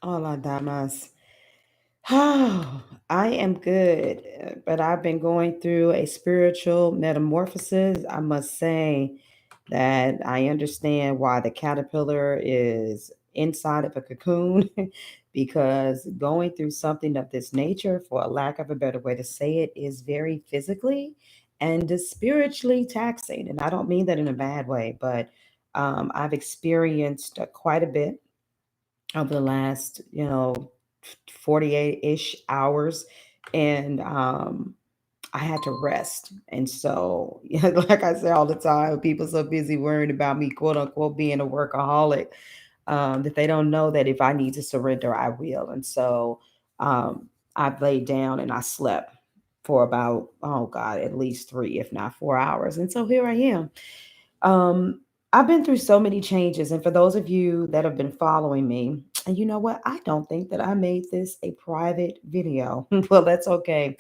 Hola, damas. Oh, I am good, but I've been going through a spiritual metamorphosis. I must say that I understand why the caterpillar is inside of a cocoon because going through something of this nature, for a lack of a better way to say it, is very physically and spiritually taxing. And I don't mean that in a bad way, but I've experienced quite a bit over the last 48-ish hours, and I had to rest. And so like I say all the time, people so busy worrying about me, quote unquote, being a workaholic, that they don't know that if I need to surrender, I will. And so um, I laid down and I slept for about, oh God, at least 3 if not 4 hours, and so here I am. um, I've been through so many changes, and for those of you that have been following me, and you know what? I don't think that I made this a private video. Well, that's okay.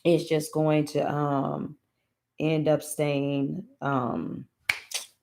It's just going to end up staying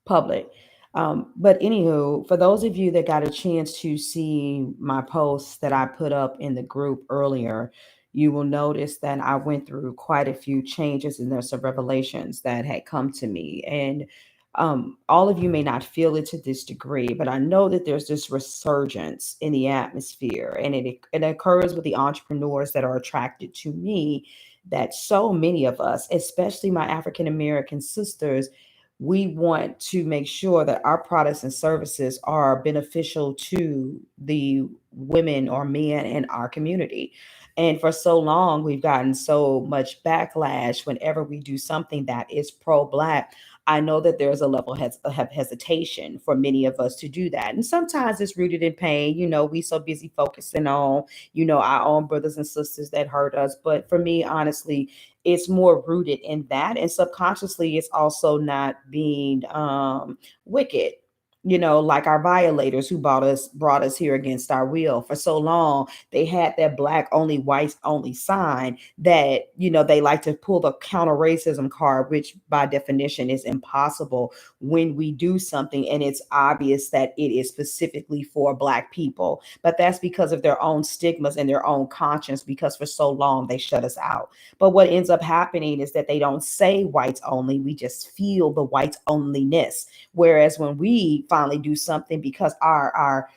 public. But anywho, for those of you that got a chance to see my posts that I put up in the group earlier, you will notice that I went through quite a few changes and there's some revelations that had come to me. And all of you may not feel it to this degree, but I know that there's this resurgence in the atmosphere, and it occurs with the entrepreneurs that are attracted to me. That so many of us, especially my African American sisters, we want to make sure that our products and services are beneficial to the women or men in our community. And for so long, we've gotten so much backlash whenever we do something that is pro Black. I know that there's a level of hesitation for many of us to do that. And sometimes it's rooted in pain. We so busy focusing on, our own brothers and sisters that hurt us. But for me, honestly, it's more rooted in that, and subconsciously it's also not being wicked, like our violators who brought us here against our will. For so long they had that black only, whites only sign, that they like to pull the counter racism card, which by definition is impossible when we do something and it's obvious that it is specifically for Black people. But that's because of their own stigmas and their own conscience, because for so long they shut us out. But what ends up happening is that they don't say whites only. We just feel the whites onlyness. Whereas when we finally do something, because our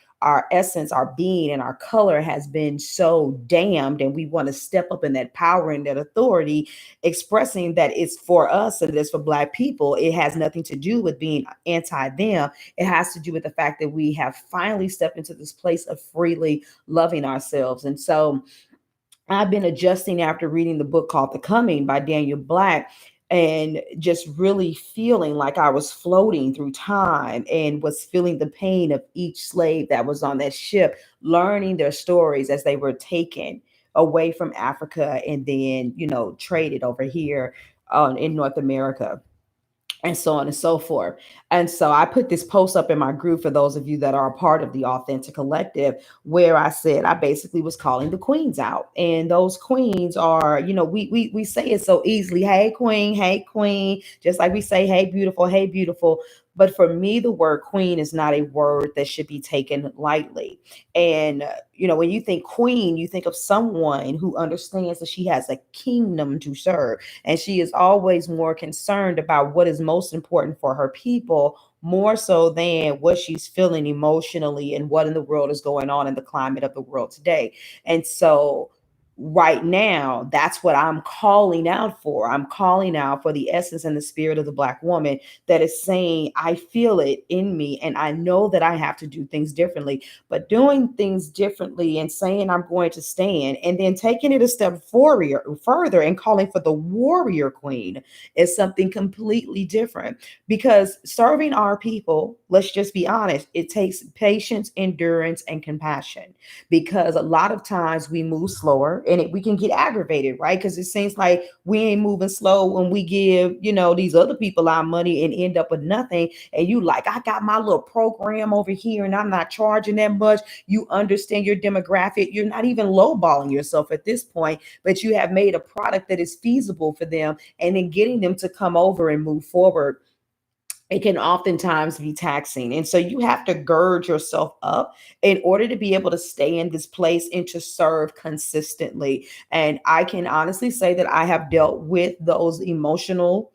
essence, our being, and our color has been so damned, and we want to step up in that power and that authority, expressing that it's for us and it's for Black people. It has nothing to do with being anti them. It has to do with the fact that we have finally stepped into this place of freely loving ourselves. And so I've been adjusting after reading the book called The Coming by Daniel Black, and just really feeling like I was floating through time and was feeling the pain of each slave that was on that ship, learning their stories as they were taken away from Africa and then, traded over here in North America, and so on and so forth. And so I put this post up in my group for those of you that are a part of the Authentic Collective, where I said I basically was calling the queens out. And those queens are, we say it so easily, hey queen, just like we say, hey beautiful. But for me, the word queen is not a word that should be taken lightly. And when you think queen, you think of someone who understands that she has a kingdom to serve, and she is always more concerned about what is most important for her people, more so than what she's feeling emotionally and what in the world is going on in the climate of the world today. And so right now, that's what I'm calling out for. I'm calling out for the essence and the spirit of the Black woman that is saying, I feel it in me and I know that I have to do things differently. But doing things differently and saying I'm going to stand, and then taking it a step further and calling for the warrior queen, is something completely different. Because serving our people, let's just be honest, it takes patience, endurance, and compassion. Because a lot of times we move slower, and we can get aggravated, right? Because it seems like we ain't moving slow when we give, these other people our money and end up with nothing. And you like, I got my little program over here and I'm not charging that much. You understand your demographic. You're not even lowballing yourself at this point, but you have made a product that is feasible for them, and then getting them to come over and move forward it can oftentimes be taxing. And so you have to gird yourself up in order to be able to stay in this place and to serve consistently. And I can honestly say that I have dealt with those emotional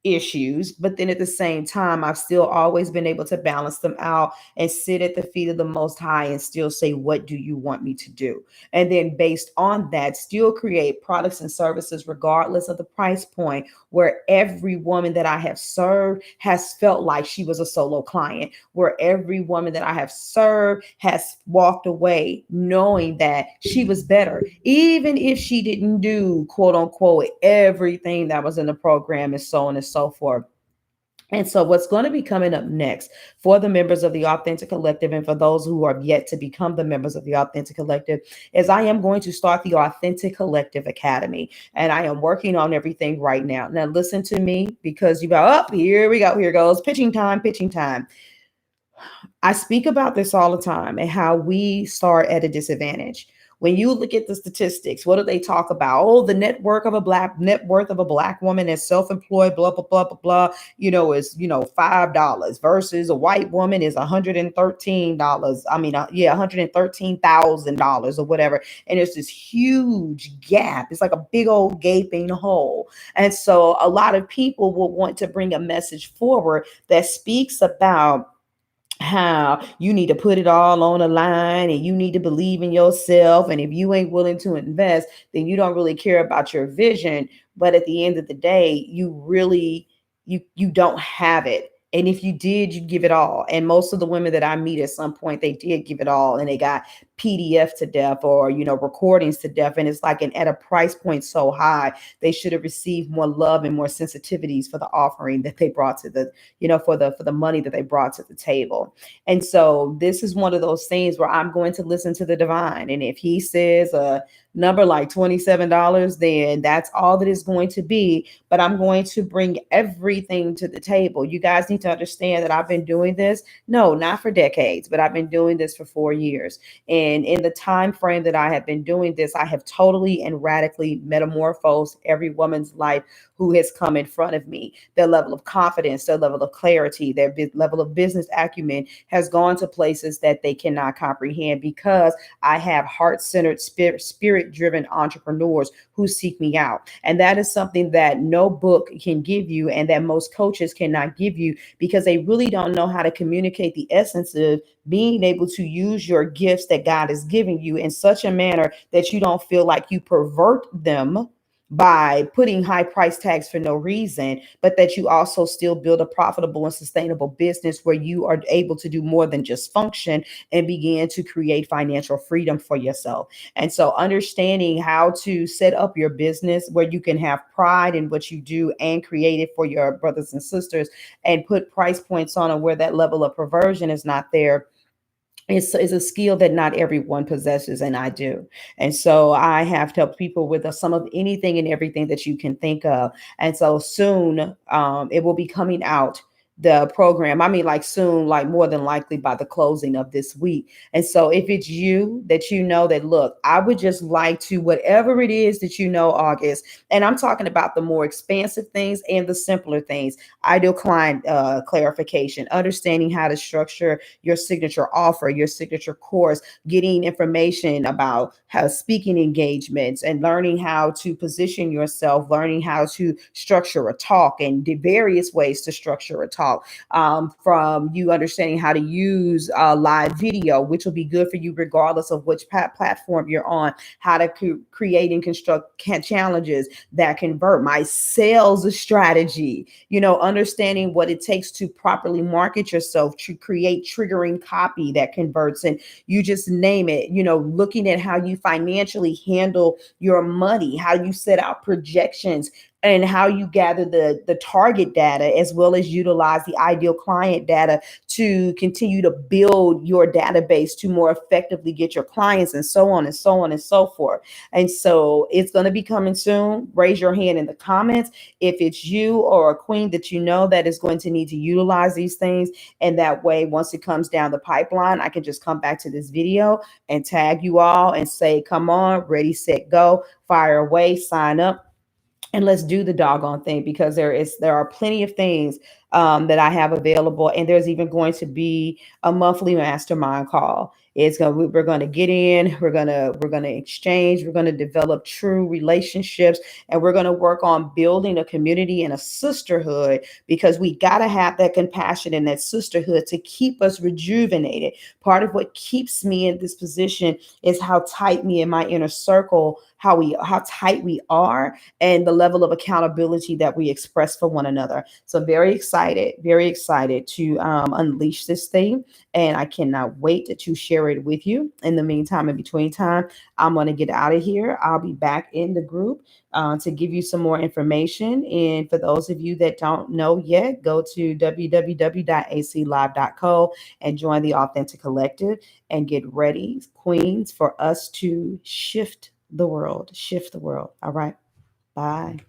issues, but then at the same time, I've still always been able to balance them out and sit at the feet of the Most High and still say, what do you want me to do? And then based on that, still create products and services regardless of the price point, where every woman that I have served has felt like she was a solo client, where every woman that I have served has walked away knowing that she was better, even if she didn't do quote unquote everything that was in the program and so on and so forth. And so, what's going to be coming up next for the members of the Authentic Collective and for those who are yet to become the members of the Authentic Collective is I am going to start the Authentic Collective Academy. And I am working on everything right now. Now, listen to me because you go, up, here we go, here goes pitching time, pitching time. I speak about this all the time and how we start at a disadvantage. When you look at the statistics, what do they talk about? Oh, the net worth of a black woman is self-employed, blah, blah, blah, blah, blah, is, $5 versus a white woman is $113. I mean, yeah, $113,000 or whatever. And there's this huge gap. It's like a big old gaping hole. And so a lot of people will want to bring a message forward that speaks about how you need to put it all on the line and you need to believe in yourself. And if you ain't willing to invest, then you don't really care about your vision. But at the end of the day, you don't have it. And if you did, you'd give it all. And most of the women that I meet at some point, they did give it all and they got PDF to death or, recordings to death. And it's like, and at a price point so high, they should have received more love and more sensitivities for the offering that they brought to the, for the money that they brought to the table. And so this is one of those things where I'm going to listen to the divine. And if he says a number like $27, then that's all that is going to be. But I'm going to bring everything to the table. You guys need to understand that I've been doing this, no, not for decades, but I've been doing this for 4 years. And in the time frame that I have been doing this, I have totally and radically metamorphosed every woman's life who has come in front of me. Their level of confidence, their level of clarity, their level of business acumen has gone to places that they cannot comprehend because I have heart-centered, spirit-driven entrepreneurs who seek me out. And that is something that no book can give you and that most coaches cannot give you because they really don't know how to communicate the essence of being able to use your gifts that God is giving you in such a manner that you don't feel like you pervert them by putting high price tags for no reason, but that you also still build a profitable and sustainable business where you are able to do more than just function and begin to create financial freedom for yourself. And so understanding how to set up your business where you can have pride in what you do and create it for your brothers and sisters and put price points on it where that level of perversion is not there is a skill that not everyone possesses, and I do. And so I have helped people with some of anything and everything that you can think of. And so soon it will be coming out the program. I mean, like soon, like more than likely by the closing of this week. And so if it's you that you know that, look, I would just like to, whatever it is that August, and I'm talking about the more expansive things and the simpler things, ideal client clarification, understanding how to structure your signature offer, your signature course, getting information about how speaking engagements and learning how to position yourself, learning how to structure a talk and the various ways to structure a talk, from you understanding how to use live video, which will be good for you regardless of which platform you're on, how to create and construct challenges that convert, my sales strategy, understanding what it takes to properly market yourself, to create triggering copy that converts, and you just name it, looking at how you financially handle your money, how you set out projections, and how you gather the target data as well as utilize the ideal client data to continue to build your database to more effectively get your clients, and so on and so on and so forth. And so it's going to be coming soon. Raise your hand in the comments if it's you or a queen that you know that is going to need to utilize these things. And that way, once it comes down the pipeline, I can just come back to this video and tag you all and say, come on, ready, set, go, fire away, sign up. And let's do the doggone thing, because there are plenty of things that I have available. And there's even going to be a monthly mastermind call. We're going to get in, we're going to exchange, we're going to develop true relationships, and we're going to work on building a community and a sisterhood, because we got to have that compassion and that sisterhood to keep us rejuvenated. Part of what keeps me in this position is how tight me and my inner circle, how tight we are, and the level of accountability that we express for one another. So very excited to unleash this thing, and I cannot wait to share it with you. In the meantime, in between time, I'm going to get out of here. I'll be back in the group to give you some more information. And for those of you that don't know yet, go to www.aclive.co and join the Authentic Collective, and get ready, queens, for us to shift the world. Shift the world. All right. Bye.